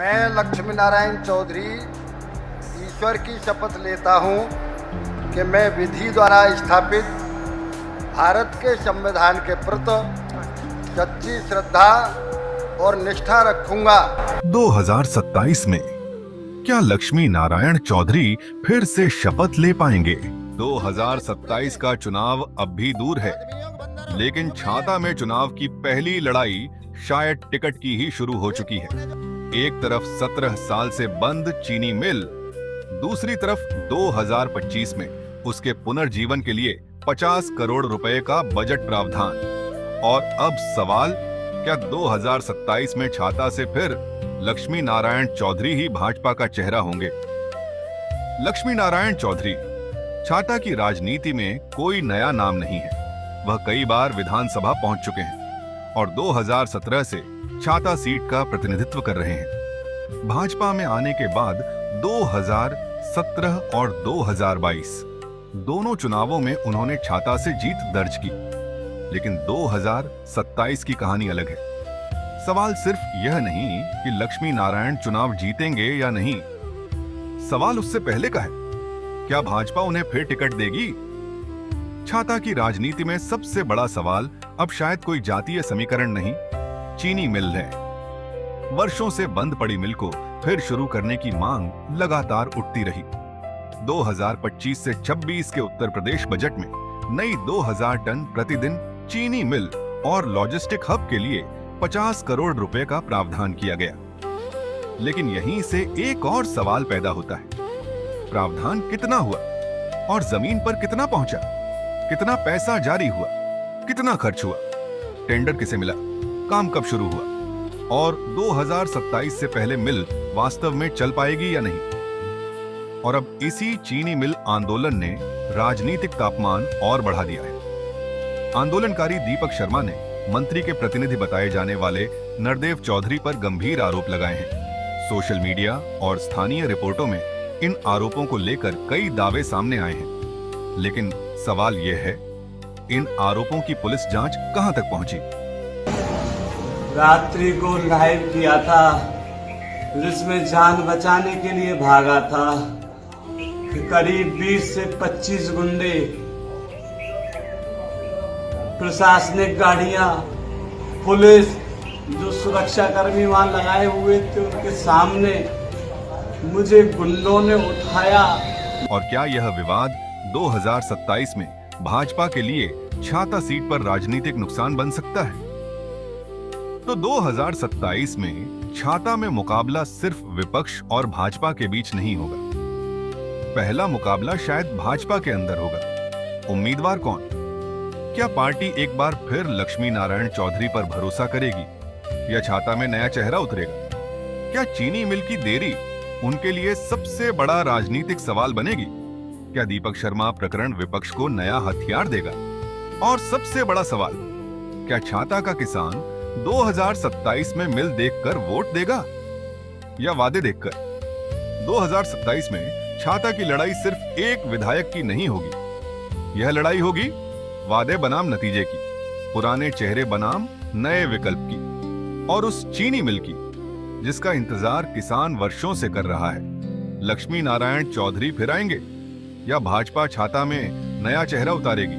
मैं लक्ष्मी नारायण चौधरी ईश्वर की शपथ लेता हूं कि मैं विधि द्वारा स्थापित भारत के संविधान के प्रति सच्ची श्रद्धा और निष्ठा रखूंगा। 2027 में क्या लक्ष्मी नारायण चौधरी फिर से शपथ ले पाएंगे? 2027 का चुनाव अब भी दूर है, लेकिन छाता में चुनाव की पहली लड़ाई शायद टिकट की ही शुरू हो चुकी है। एक तरफ 17 साल से बंद चीनी मिल, दूसरी तरफ 2025 में उसके पुनर्जीवन के लिए 50 करोड़ रुपए का बजट प्रावधान। और अब सवाल, क्या 2027 में छाता से फिर लक्ष्मी नारायण चौधरी ही भाजपा का चेहरा होंगे? लक्ष्मी नारायण चौधरी छाता की राजनीति में कोई नया नाम नहीं है। वह कई बार विधानसभा पहुंच चुके हैं और 2017 से छाता सीट का प्रतिनिधित्व कर रहे हैं। भाजपा में आने के बाद 2017 और 2022 दोनों चुनावों में उन्होंने छाता से जीत दर्ज की, लेकिन 2027 की कहानी अलग है। सवाल सिर्फ यह नहीं कि लक्ष्मी नारायण चुनाव जीतेंगे या नहीं, सवाल उससे पहले का है, क्या भाजपा उन्हें फिर टिकट देगी? छाता की राजनीति में सबसे बड़ा सवाल अब शायद कोई जातीय समीकरण नहीं, चीनी मिल है। वर्षों से बंद पड़ी मिल को फिर शुरू करने की मांग लगातार उठती रही। 2025 से 26 के उत्तर प्रदेश बजट में नई 2000 टन प्रतिदिन चीनी मिल और लॉजिस्टिक हब के लिए 50 करोड़ रुपए का प्रावधान किया गया। लेकिन यहीं से एक और सवाल पैदा होता है, प्रावधान कितना हुआ और जमीन पर कितना पहुंचा? कितना पैसा जारी हुआ? कितना खर्च हुआ? टेंडर किसे मिला? काम कब शुरू हुआ? और 2027 से पहले मिल वास्तव में चल पाएगी या नहीं? और अब इसी चीनी मिल आंदोलन ने राजनीतिक तापमान और बढ़ा दिया है। आंदोलनकारी दीपक शर्मा ने मंत्री के प्रतिनिधि बताए जाने वाले नरदेव चौधरी पर गंभीर आरोप लगाए हैं। सोशल मीडिया और स्थानीय रिपोर्टों में इन आरोपों को लेकर कई दावे सामने आए हैं, लेकिन सवाल यह है, इन आरोपों की पुलिस जांच कहां तक पहुंची? रात्रि को लाइव किया था, जिसमें जान बचाने के लिए भागा था। करीब 20 से 25 गुंडे, प्रशासनिक गाड़ियां, पुलिस, जो सुरक्षा कर्मी वहां लगाए हुए थे, उनके सामने मुझे गुंडों ने उठाया। और क्या यह विवाद 2027 में भाजपा के लिए छाता सीट पर राजनीतिक नुकसान बन सकता है? तो 2027 में छाता में मुकाबला सिर्फ विपक्ष और भाजपा के बीच नहीं होगा। पहला मुकाबला शायद भाजपा के अंदर होगा। उम्मीदवार कौन? क्या पार्टी एक बार फिर लक्ष्मी नारायण चौधरी पर भरोसा करेगी या छाता में नया चेहरा उतरेगा? क्या चीनी मिल की देरी उनके लिए सबसे बड़ा राजनीतिक सवाल बनेगी? क्या दीपक शर्मा प्रकरण विपक्ष को नया हथियार देगा? और सबसे बड़ा सवाल, क्या छाता का किसान 2027 में मिल देखकर वोट देगा या वादे देखकर? 2027 में छाता की लड़ाई सिर्फ एक विधायक की नहीं होगी, यह लड़ाई होगी वादे बनाम नतीजे की, पुराने चेहरे बनाम नए विकल्प की, और उस चीनी मिल की जिसका इंतजार किसान वर्षों से कर रहा है। लक्ष्मी नारायण चौधरी फिर आएंगे या भाजपा छाता में नया चेहरा उतारेगी?